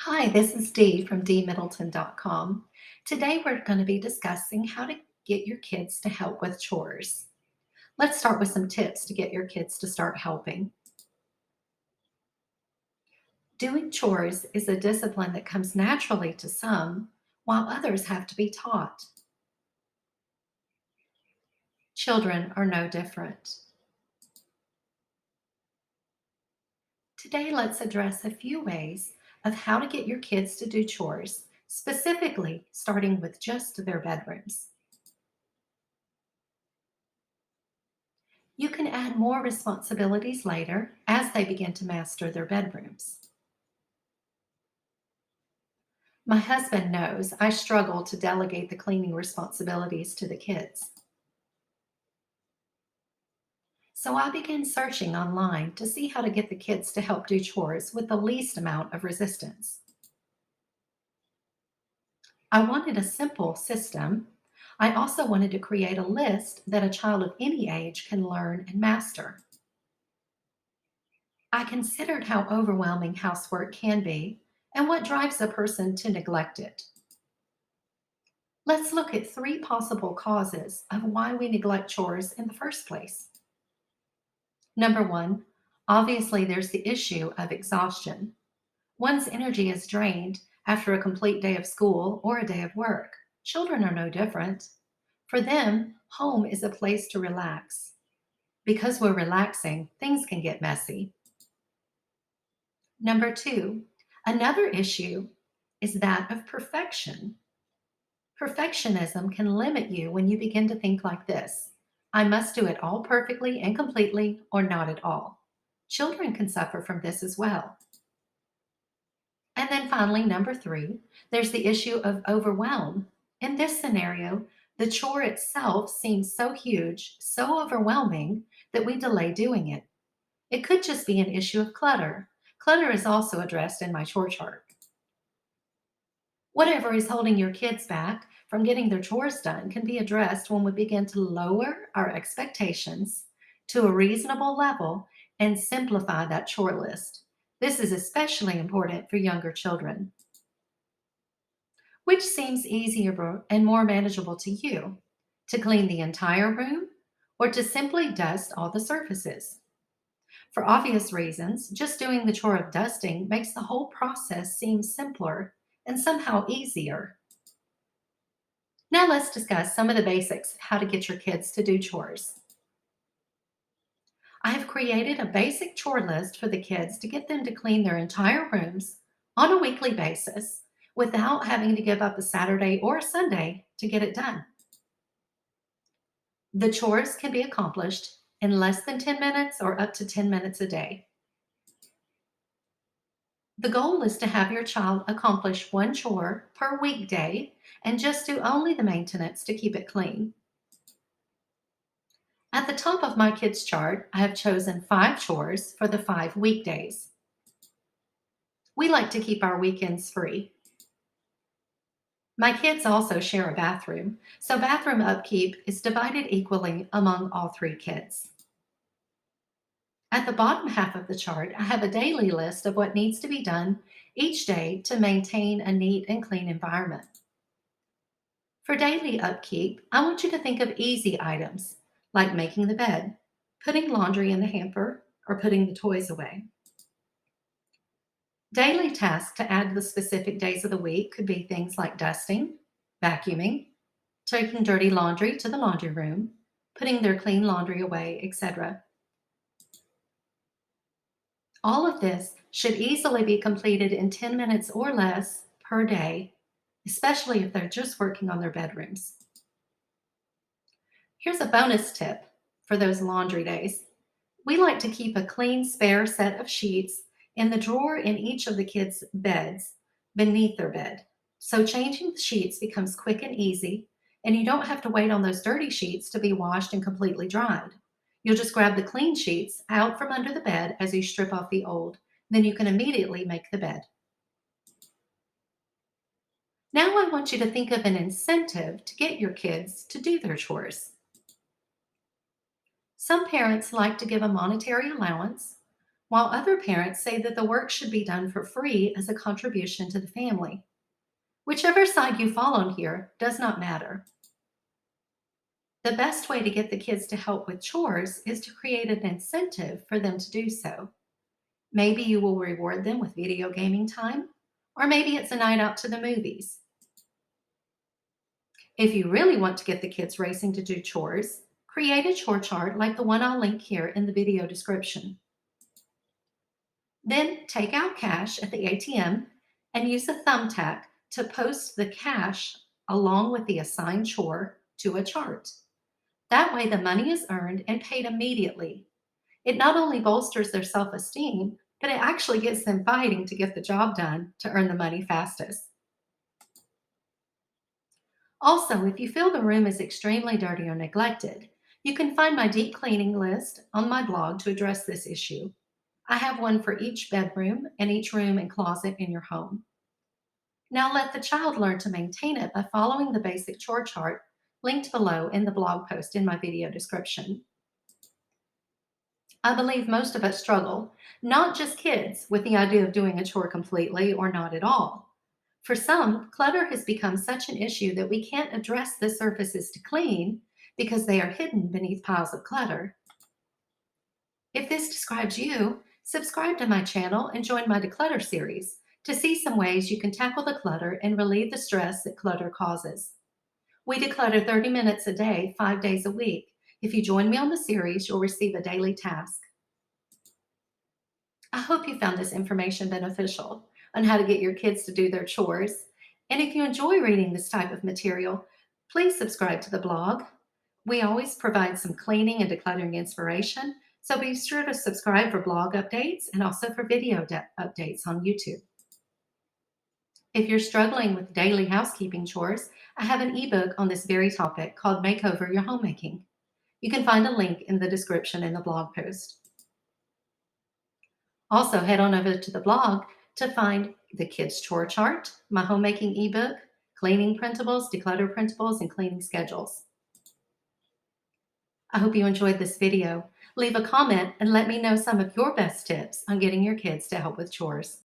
Hi, this is Dee from dmiddleton.com. Today we're going to be discussing how to get your kids to help with chores. Let's start with some tips to get your kids to start helping. Doing chores is a discipline that comes naturally to some, while others have to be taught. Children are no different. Today, let's address a few ways of how to get your kids to do chores, specifically starting with just their bedrooms. You can add more responsibilities later as they begin to master their bedrooms. My husband knows I struggle to delegate the cleaning responsibilities to the kids. So I began searching online to see how to get the kids to help do chores with the least amount of resistance. I wanted a simple system. I also wanted to create a list that a child of any age can learn and master. I considered how overwhelming housework can be and what drives a person to neglect it. Let's look at three possible causes of why we neglect chores in the first place. Number one, obviously, there's the issue of exhaustion. One's energy is drained after a complete day of school or a day of work. Children are no different. For them, home is a place to relax. Because we're relaxing, things can get messy. Number two, another issue is that of perfection. Perfectionism can limit you when you begin to think like this: I must do it all perfectly and completely, or not at all. Children can suffer from this as well. And then finally, number three, there's the issue of overwhelm. In this scenario, the chore itself seems so huge, so overwhelming, that we delay doing it. It could just be an issue of clutter. Clutter is also addressed in my chore chart. Whatever is holding your kids back from getting their chores done can be addressed when we begin to lower our expectations to a reasonable level and simplify that chore list. This is especially important for younger children. Which seems easier and more manageable to you? To clean the entire room or to simply dust all the surfaces? For obvious reasons, just doing the chore of dusting makes the whole process seem simpler and somehow easier. Now let's discuss some of the basics of how to get your kids to do chores. I have created a basic chore list for the kids to get them to clean their entire rooms on a weekly basis without having to give up a Saturday or a Sunday to get it done. The chores can be accomplished in less than 10 minutes or up to 10 minutes a day. The goal is to have your child accomplish one chore per weekday and just do only the maintenance to keep it clean. At the top of my kids' chart, I have chosen 5 chores for the 5 weekdays. We like to keep our weekends free. My kids also share a bathroom, so bathroom upkeep is divided equally among all 3 kids. At the bottom half of the chart, I have a daily list of what needs to be done each day to maintain a neat and clean environment. For daily upkeep, I want you to think of easy items like making the bed, putting laundry in the hamper, or putting the toys away. Daily tasks to add to the specific days of the week could be things like dusting, vacuuming, taking dirty laundry to the laundry room, putting their clean laundry away, etc. All of this should easily be completed in 10 minutes or less per day, especially if they're just working on their bedrooms. Here's a bonus tip for those laundry days. We like to keep a clean spare set of sheets in the drawer in each of the kids' beds beneath their bed. So changing the sheets becomes quick and easy, and you don't have to wait on those dirty sheets to be washed and completely dried. You'll just grab the clean sheets out from under the bed as you strip off the old. Then you can immediately make the bed. Now I want you to think of an incentive to get your kids to do their chores. Some parents like to give a monetary allowance, while other parents say that the work should be done for free as a contribution to the family. Whichever side you fall on here does not matter. The best way to get the kids to help with chores is to create an incentive for them to do so. Maybe you will reward them with video gaming time, or maybe it's a night out to the movies. If you really want to get the kids racing to do chores, create a chore chart like the one I'll link here in the video description. Then take out cash at the ATM and use a thumbtack to post the cash along with the assigned chore to a chart. That way, the money is earned and paid immediately. It not only bolsters their self esteem, but it actually gets them fighting to get the job done to earn the money fastest. Also, if you feel the room is extremely dirty or neglected, you can find my deep cleaning list on my blog to address this issue. I have one for each bedroom and each room and closet in your home. Now let the child learn to maintain it by following the basic chore chart linked below in the blog post in my video description. I believe most of us struggle, not just kids, with the idea of doing a chore completely or not at all. For some, clutter has become such an issue that we can't address the surfaces to clean because they are hidden beneath piles of clutter. If this describes you, subscribe to my channel and join my Declutter series to see some ways you can tackle the clutter and relieve the stress that clutter causes. We declutter 30 minutes a day, 5 days a week. If you join me on the series, you'll receive a daily task. I hope you found this information beneficial on how to get your kids to do their chores. And if you enjoy reading this type of material, please subscribe to the blog. We always provide some cleaning and decluttering inspiration, so be sure to subscribe for blog updates and also for video updates on YouTube. If you're struggling with daily housekeeping chores, I have an ebook on this very topic called Makeover Your Homemaking. You can find a link in the description in the blog post. Also, head on over to the blog to find the kids' chore chart, my homemaking ebook, cleaning printables, declutter printables, and cleaning schedules. I hope you enjoyed this video. Leave a comment and let me know some of your best tips on getting your kids to help with chores.